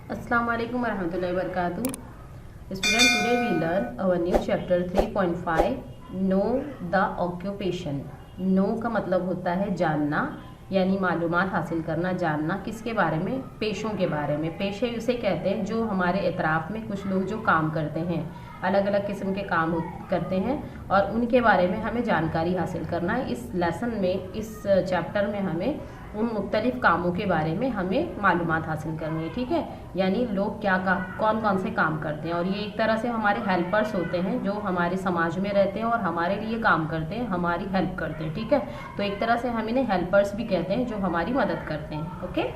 Assalamu alaikum warahmatullahi wabarakatuh. Student, today we learn our new chapter 3.5 know the occupation. know का मतलब होता है जानना, यानी मालूमात हासिल करना, जानना किसके बारे में, पेशों के बारे में। पेशे उसे कहते हैं जो हमारे इतराफ़ में कुछ लोग जो काम करते हैं, अलग अलग किस्म के काम करते हैं और उनके बारे में हमें जानकारी हासिल करना है। इस लेसन में, इस चैप्टर में हमें उन मुख्तलिफ़ कामों के बारे में हमें मालूमात हासिल करनी है, ठीक है। यानी लोग क्या कौन कौन से काम करते हैं, और ये एक तरह से हमारे हेल्पर्स होते हैं जो हमारे समाज में रहते हैं और हमारे लिए काम करते हैं, हमारी हेल्प करते हैं, ठीक है। तो एक तरह से हम इन्हें हेल्पर्स भी कहते हैं जो हमारी मदद करते हैं, ओके।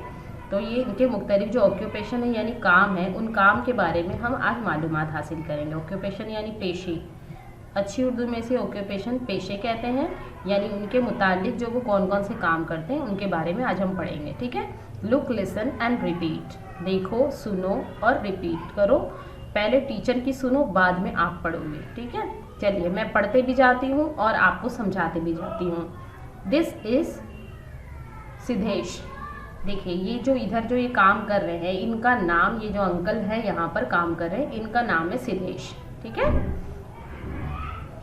तो ये इनके मुख्तलिफ जो ऑक्यूपेशन है यानी काम है, उन काम के बारे में हम आज मालूमात हासिल करेंगे। ऑक्यूपेशन यानी पेशे, अच्छी उर्दू में से ऑक्यूपेशन पेशे कहते हैं, यानी उनके मुतालिक जो वो कौन कौन से काम करते हैं उनके बारे में आज हम पढ़ेंगे, ठीक है। लुक, लिसन एंड रिपीट, देखो, सुनो और रिपीट करो। पहले टीचर की सुनो, बाद में आप पढ़ोगे, ठीक है। चलिए, मैं पढ़ते भी जाती हूँ और आपको समझाते भी जाती हूँ। This is Siddhesh. देखिए, ये जो इधर जो ये काम कर रहे हैं, इनका नाम, ये जो अंकल है यहाँ पर काम कर रहे हैं, इनका नाम है सिद्धेश, ठीक है।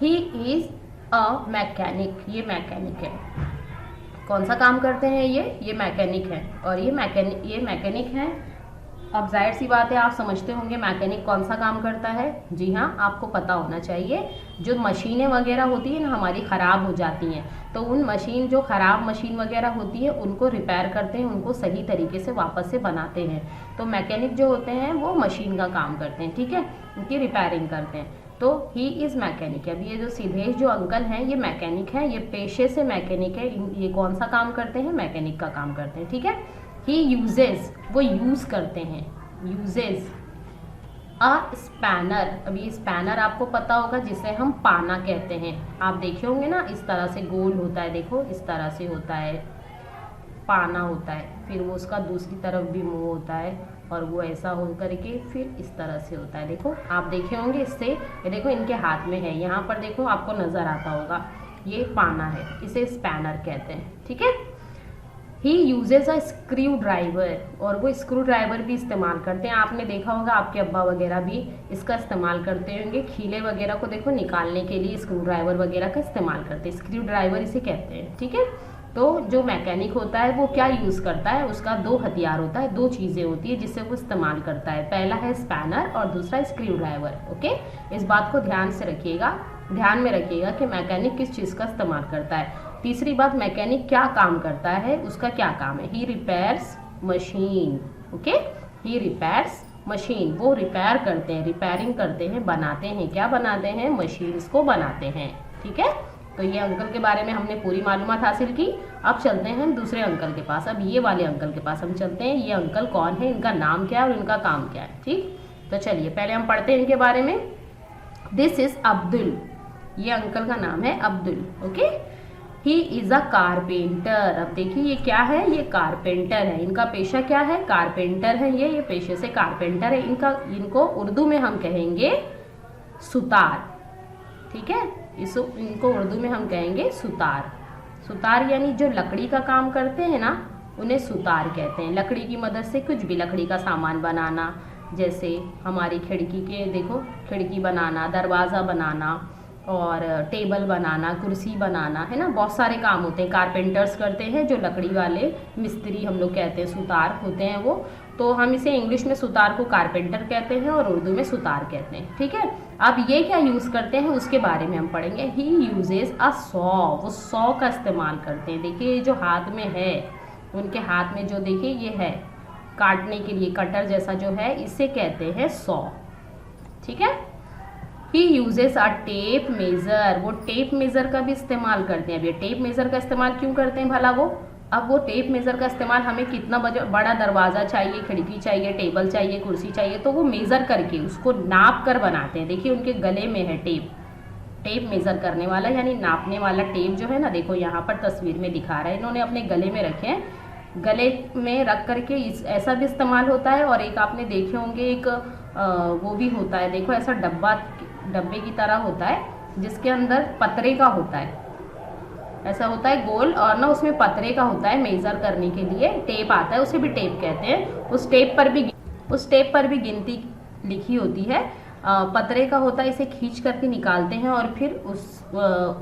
ही इज़ अ मैकेनिक, ये मैकेनिक है। कौन सा काम करते हैं ये मैकेनिक है, और ये मैकेनिक है। अब जाहिर सी बात है, आप समझते होंगे मैकेनिक कौन सा काम करता है। जी हाँ, आपको पता होना चाहिए। जो मशीनें वगैरह होती हैं ना हमारी ख़राब हो जाती हैं, तो उन जो ख़राब मशीन वगैरह होती है उनको रिपेयर करते हैं, उनको सही तरीके से वापस से बनाते हैं। तो मैकेनिक जो होते हैं वो मशीन का काम करते हैं, ठीक है, उनकी रिपेयरिंग करते हैं। तो ही इज़ मैकेनिक। अब ये जो सिद्धेश जो अंकल हैं ये मैकेनिक है, ये पेशे से मैकेनिक है। ये कौन सा काम करते हैं, मैकेनिक का काम करते हैं, ठीक है। ही यूजेस, वो यूज़ करते हैं, यूजेस अ स्पैनर। अब ये स्पैनर आपको पता होगा जिसे हम पाना कहते हैं। आप देखे होंगे ना, इस तरह से गोल होता है, देखो इस तरह से होता है, पाना होता है, फिर वो उसका दूसरी तरफ भी मुंह होता है और वो ऐसा हो करके फिर इस तरह से होता है। देखो, आप देखे होंगे इससे, ये देखो इनके हाथ में है, यहाँ पर देखो आपको नज़र आता होगा, ये पाना है, इसे स्पैनर कहते हैं, ठीक है। ही यूजेज अ स्क्रू ड्राइवर, और वो स्क्रू ड्राइवर भी इस्तेमाल करते हैं। आपने देखा होगा, आपके अब्बा वगैरह भी इसका इस्तेमाल करते होंगे, खीले वगैरह को देखो निकालने के लिए स्क्रू ड्राइवर वगैरह का इस्तेमाल करते हैं। स्क्रू ड्राइवर इसे कहते हैं, ठीक है। तो जो मैकेनिक होता है वो क्या यूज़ करता है, उसका दो हथियार होता है, दो चीज़ें होती है जिससे वो इस्तेमाल करता है। पहला है स्पैनर और दूसरा स्क्रू ड्राइवर, ओके। इस बात को ध्यान में रखिएगा कि मैकेनिक किस चीज़ का इस्तेमाल करता है। तीसरी बात, मैकेनिक क्या काम करता है, उसका क्या काम है। ही रिपेयर्स मशीन, ओके। ही रिपेयर्स मशीन, वो रिपेयर करते हैं, रिपेयरिंग करते हैं, बनाते हैं। क्या बनाते हैं, मशीन्स को बनाते हैं, ठीक है। तो ये अंकल के बारे में हमने पूरी मालूमात हासिल की। अब चलते हैं हम दूसरे अंकल के पास, अब ये वाले अंकल के पास हम चलते हैं। ये अंकल कौन है, इनका नाम क्या है और इनका काम क्या है, ठीक। तो चलिए पहले हम पढ़ते हैं इनके बारे में। दिस इज अब्दुल, ये अंकल का नाम है Abdul, okay. He is a carpenter. अब देखिए ये क्या है, ये कारपेंटर है। इनका पेशा क्या है, कारपेंटर है। ये पेशे से कारपेंटर है। इनको उर्दू में हम कहेंगे सुतार, ठीक है। इनको उर्दू में हम कहेंगे सुतार। सुतार यानी जो लकड़ी का काम करते हैं ना, उन्हें सुतार कहते हैं। लकड़ी की मदद से कुछ भी, लकड़ी का सामान बनाना, जैसे हमारी खिड़की के देखो, खिड़की बनाना, दरवाज़ा बनाना और टेबल बनाना, कुर्सी बनाना, है ना, बहुत सारे काम होते हैं, कारपेंटर्स करते हैं। जो लकड़ी वाले मिस्त्री हम लोग कहते हैं, सुतार होते हैं वो। तो हम इसे इंग्लिश में सुतार को कारपेंटर कहते हैं और उर्दू में सुतार कहते हैं, ठीक है। अब ये क्या यूज़ करते हैं उसके बारे में हम पढ़ेंगे। ही यूजेज अ सॉ, वो सॉ का इस्तेमाल करते हैं। देखिए ये जो हाथ में है, उनके हाथ में जो देखिए ये है काटने के लिए, कटर जैसा जो है, इसे कहते हैं सॉ, ठीक है। He uses a tape measure, वो टेप मेज़र का भी इस्तेमाल करते हैं। अब ये टेप मेज़र का इस्तेमाल क्यों करते हैं भला वो, अब वो टेप मेज़र का इस्तेमाल, हमें कितना बड़ा दरवाज़ा चाहिए, खिड़की चाहिए, टेबल चाहिए, कुर्सी चाहिए, तो वो मेज़र करके उसको नाप कर बनाते हैं। देखिए उनके गले में है टेप मेज़र करने वाला यानी नापने वाला टेप जो है ना, देखो यहाँ पर तस्वीर में दिखा रहा है, इन्होंने अपने गले में रखे हैं। गले में रख करके ऐसा भी इस्तेमाल होता है। और एक आपने देखे होंगे, एक वो भी होता है, देखो ऐसा डब्बे की तरह होता है जिसके अंदर पतरे का होता है, ऐसा होता है गोल, और ना उसमें पतरे का होता है, मेज़र करने के लिए टेप आता है, उसे भी टेप कहते हैं। उस टेप पर भी उस टेप पर भी गिनती लिखी होती है। पतरे का होता है, इसे खींच करके निकालते हैं और फिर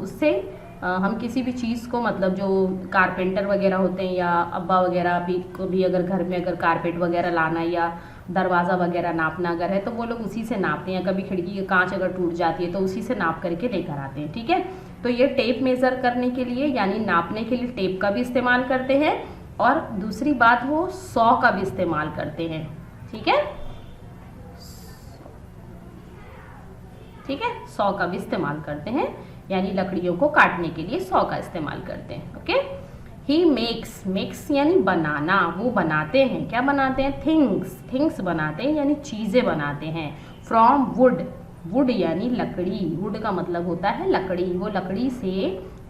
उससे हम किसी भी चीज़ को, मतलब जो कारपेंटर वगैरह होते हैं या अब्बा वगैरह भी को भी अगर घर में अगर कारपेट वगैरह लाना या दरवाज़ा वगैरह नापना अगर है तो वो लोग उसी से नापते हैं। कभी खिड़की की कांच अगर टूट जाती है तो उसी से नाप करके लेकर आते हैं। ठीक है, तो ये टेप मेज़र करने के लिए यानी नापने के लिए टेप का भी इस्तेमाल करते हैं और दूसरी बात वो सॉ का भी इस्तेमाल करते हैं। ठीक है, ठीक है, सॉ का भी इस्तेमाल करते हैं, यानी लकड़ियों को काटने के लिए सॉ का इस्तेमाल करते हैं। ओके, ही मेक्स यानी बनाना, वो बनाते हैं, क्या बनाते हैं, थिंग्स बनाते हैं यानी चीज़ें बनाते हैं। फ्रॉम वुड यानी लकड़ी, वुड का मतलब होता है लकड़ी, वो लकड़ी से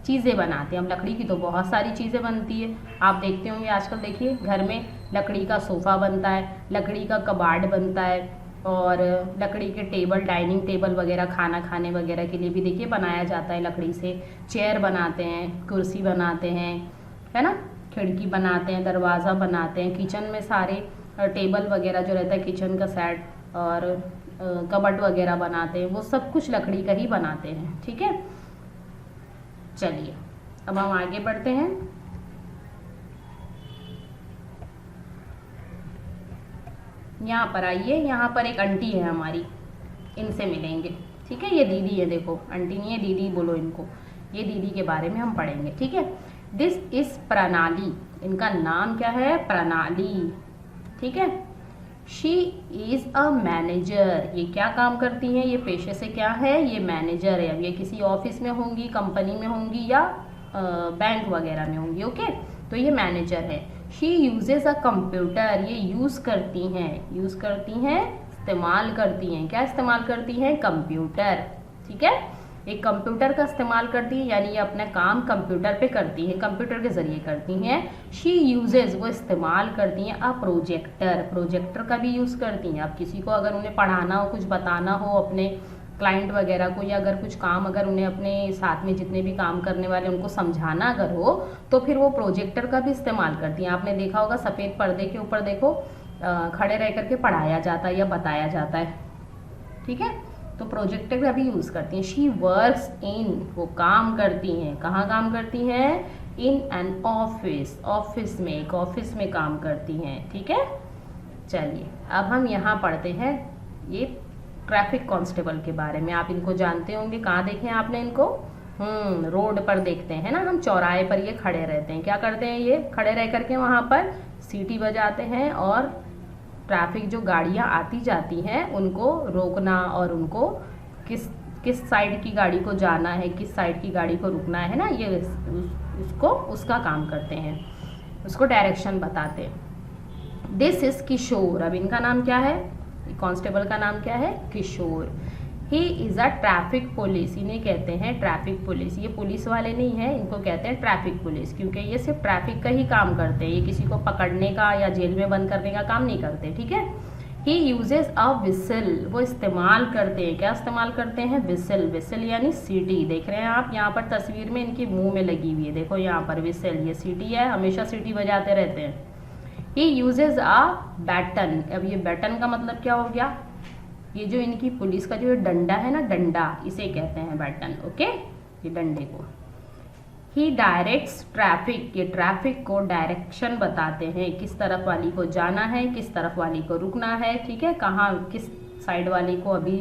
चीज़ें बनाते हैं। अब लकड़ी की तो बहुत सारी चीज़ें बनती है, आप देखते होंगे आजकल, देखिए घर में लकड़ी का सोफ़ा बनता है, लकड़ी का कबाड़ बनता है और लकड़ी के टेबल, डाइनिंग टेबल वगैरह खाना खाने वगैरह के लिए भी देखिए बनाया जाता है लकड़ी से। चेयर बनाते हैं, कुर्सी बनाते हैं, है ना, खिड़की बनाते हैं, दरवाज़ा बनाते हैं, किचन में सारे टेबल वगैरह जो रहता है किचन का सेट और कबर्ड वगैरह बनाते हैं, वो सब कुछ लकड़ी का ही बनाते हैं। ठीक है, चलिए अब हम आगे बढ़ते हैं। यहाँ पर आइए, यहाँ पर एक आंटी है हमारी, इनसे मिलेंगे। ठीक है, ये दीदी है, देखो आंटी नहीं है, दीदी बोलो इनको, ये दीदी के बारे में हम पढ़ेंगे। ठीक है, दिस इज प्रणाली, इनका नाम क्या है, प्रणाली। ठीक है, शी इज़ अ मैनेजर, ये क्या काम करती हैं, ये पेशे से क्या है, ये मैनेजर है। अब ये किसी ऑफिस में होंगी, कंपनी में होंगी या बैंक वगैरह में होंगी। ओके, तो ये मैनेजर है। शी यूजेस अ कंप्यूटर, ये यूज़ करती हैं, इस्तेमाल करती हैं, क्या इस्तेमाल करती हैं, कंप्यूटर। ठीक है, एक कंप्यूटर का इस्तेमाल करती है यानी ये अपना काम कंप्यूटर पे करती हैं, कंप्यूटर के ज़रिए करती हैं। शी यूजेस, वो इस्तेमाल करती हैं अ प्रोजेक्टर का भी यूज़ करती हैं। अब किसी को अगर उन्हें पढ़ाना हो, कुछ बताना हो अपने क्लाइंट वगैरह को, या अगर कुछ काम अगर उन्हें अपने साथ में जितने भी काम करने वाले उनको समझाना अगर हो तो फिर वो प्रोजेक्टर का भी इस्तेमाल करती हैं। आपने देखा होगा सफ़ेद पर्दे के ऊपर देखो खड़े रह करके पढ़ाया जाता है या बताया जाता है। ठीक है, तो प्रोजेक्टर का भी यूज़ करती हैं। शी वर्क्स इन, वो काम करती हैं, कहाँ काम करती हैं, इन एन ऑफिस में, एक ऑफिस में काम करती हैं। ठीक है, चलिए अब हम यहाँ पढ़ते हैं ये ट्रैफिक कांस्टेबल के बारे में। आप इनको जानते होंगे, कहाँ देखे हैं आपने इनको, रोड पर देखते हैं ना हम, चौराहे पर ये खड़े रहते हैं। क्या करते हैं, ये खड़े रह करके वहाँ पर सीटी बजाते हैं और ट्रैफिक जो गाड़ियाँ आती जाती हैं उनको रोकना और उनको किस साइड की गाड़ी को जाना है, किस साइड की गाड़ी को रुकना है ना, ये उसका काम करते हैं, उसको डायरेक्शन बताते हैं। दिस इज किशोर, अब इनका नाम क्या है, कांस्टेबल का नाम क्या है, Kishore. He is a traffic police, इन्हें कहते हैं ट्रैफिक पुलिस। ये पुलिस वाले नहीं हैं, इनको कहते हैं ट्रैफिक पुलिस, क्योंकि ये सिर्फ ट्रैफिक का ही काम करते हैं, ये किसी को पकड़ने का या जेल में बंद करने का काम नहीं करते। ठीक है, ही यूजेस अ विसल, वो इस्तेमाल करते हैं, क्या इस्तेमाल करते हैं, विसल यानी सीटी। देख रहे हैं आप यहाँ पर तस्वीर में इनकी मुंह में लगी हुई है, देखो यहाँ पर विसल, ये सीटी है, हमेशा सीटी बजाते रहते हैं। ही यूजेस अ बैटन, अब ये बैटन का मतलब क्या हो गया, ये जो इनकी पुलिस का जो डंडा है ना, डंडा, इसे कहते हैं बैटन। ओके, ये डंडे को। ही डायरेक्ट्स ट्रैफिक, ये ट्रैफिक को डायरेक्शन बताते हैं, किस तरफ वाली को जाना है, किस तरफ वाली को रुकना है। ठीक है, कहाँ किस साइड वाली को, अभी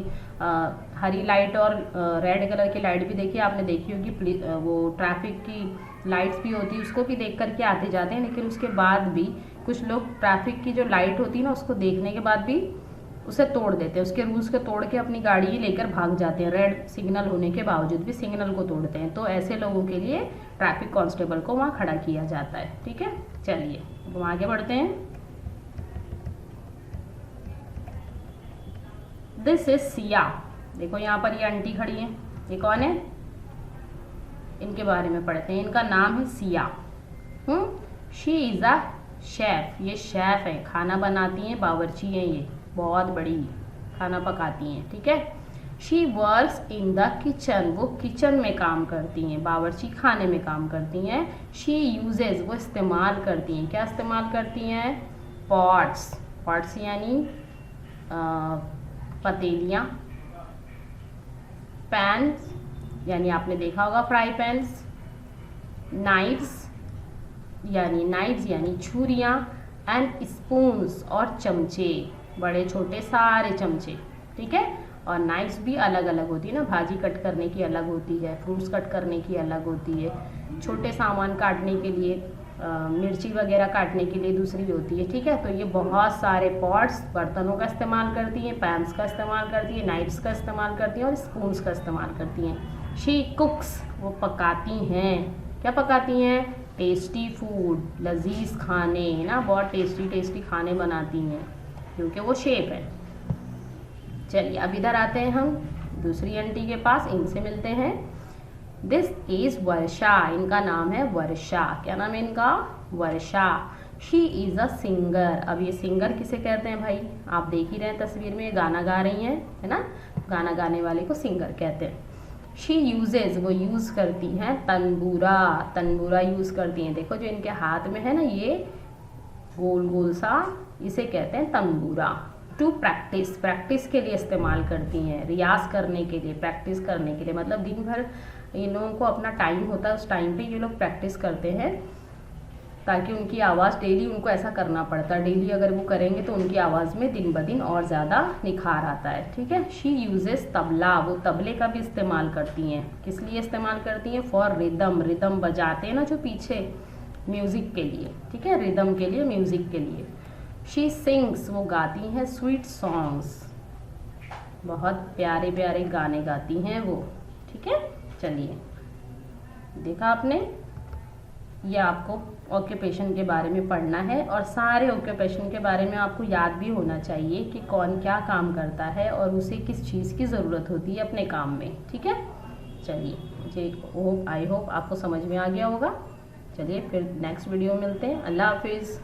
हरी लाइट और रेड कलर की लाइट भी देखिए आपने देखी होगी, वो ट्रैफिक की लाइट्स भी होती है, उसको भी देख करके आते जाते हैं। लेकिन उसके बाद भी कुछ लोग ट्रैफिक की जो लाइट होती है ना, उसको देखने के बाद भी उसे तोड़ देते हैं, उसके रूल्स को तोड़ के अपनी गाड़ी लेकर भाग जाते हैं, रेड सिग्नल होने के बावजूद भी सिग्नल को तोड़ते हैं। तो ऐसे लोगों के लिए ट्रैफिक कांस्टेबल को वहाँ खड़ा किया जाता है। ठीक है, चलिए हम आगे बढ़ते हैं। दिस इज सिया, देखो यहाँ पर ये आंटी खड़ी है, ये कौन है, इनके बारे में पढ़ते हैं। इनका नाम है Siya. She is a chef, ये शेफ़ है, खाना बनाती हैं, बावर्ची हैं, ये बहुत बड़ी खाना पकाती हैं। ठीक है, she works in the kitchen, वो किचन में काम करती हैं, बावर्ची खाने में काम करती हैं। शी यूजेज, वो इस्तेमाल करती हैं, क्या इस्तेमाल करती हैं, पॉट्स यानी पतीलियाँ, पैन्स यानी आपने देखा होगा फ्राई पैन्स, नाइफ्स यानी छुरियाँ, एंड स्पून्स और चमचे, बड़े छोटे सारे चमचे, ठीक है। और नाइफ्स भी अलग अलग होती है ना, भाजी कट करने की अलग होती है, फ्रूट्स कट करने की अलग होती है, छोटे सामान काटने के लिए मिर्ची वगैरह काटने के लिए दूसरी होती है, ठीक है। तो ये बहुत सारे पॉट्स, बर्तनों का इस्तेमाल करती हैं, पैन्स का इस्तेमाल करती है, नाइफ्स का इस्तेमाल करती हैं और स्पून्स का इस्तेमाल करती हैं। शी कुक्स, वो पकाती हैं। क्या पकाती हैं? टेस्टी फूड, लजीज खाने ना, बहुत टेस्टी खाने बनाती हैं क्योंकि वो शेफ है। चलिए अब इधर आते हैं हम दूसरी आंटी के पास, इनसे मिलते हैं। दिस इज वर्षा, इनका नाम है वर्षा। क्या नाम है इनका? Varsha. She is a singer. अब ये सिंगर किसे कहते हैं भाई? आप देख ही रहे हैं तस्वीर में, गाना गा रही हैं, है ना। गाना गाने वाले को सिंगर कहते हैं। शी यूजेज, वो यूज़ करती हैं तंबूरा, तंबूरा यूज़ करती हैं। देखो जो इनके हाथ में है ना, ये गोल गोल सा, इसे कहते हैं तंबूरा। टू प्रैक्टिस, प्रैक्टिस के लिए इस्तेमाल करती हैं, रियाज करने के लिए, प्रैक्टिस करने के लिए। मतलब दिन भर इन लोगों को अपना टाइम होता है, उस टाइम पे ये लोग प्रैक्टिस करते हैं ताकि उनकी आवाज़, डेली उनको ऐसा करना पड़ता है। डेली अगर वो करेंगे तो उनकी आवाज़ में दिन ब दिन और ज़्यादा निखार आता है, ठीक है। शी यूजेस तबला, वो तबले का भी इस्तेमाल करती हैं। किस लिए इस्तेमाल करती हैं? फॉर रिदम, रिदम बजाते हैं ना जो पीछे, म्यूज़िक के लिए, ठीक है, रिदम के लिए, म्यूज़िक के लिए। शी सिंग्स, वो गाती हैं स्वीट सॉन्ग्स, बहुत प्यारे प्यारे गाने गाती हैं वो, ठीक है। चलिए देखा आपने, ये आपको ऑक्यूपेशन के बारे में पढ़ना है और सारे ऑक्यूपेशन के बारे में आपको याद भी होना चाहिए कि कौन क्या काम करता है और उसे किस चीज़ की ज़रूरत होती है अपने काम में, ठीक है। चलिए मुझे आई होप आपको समझ में आ गया होगा। चलिए फिर नेक्स्ट वीडियो में मिलते हैं। अल्लाह हाफिज़।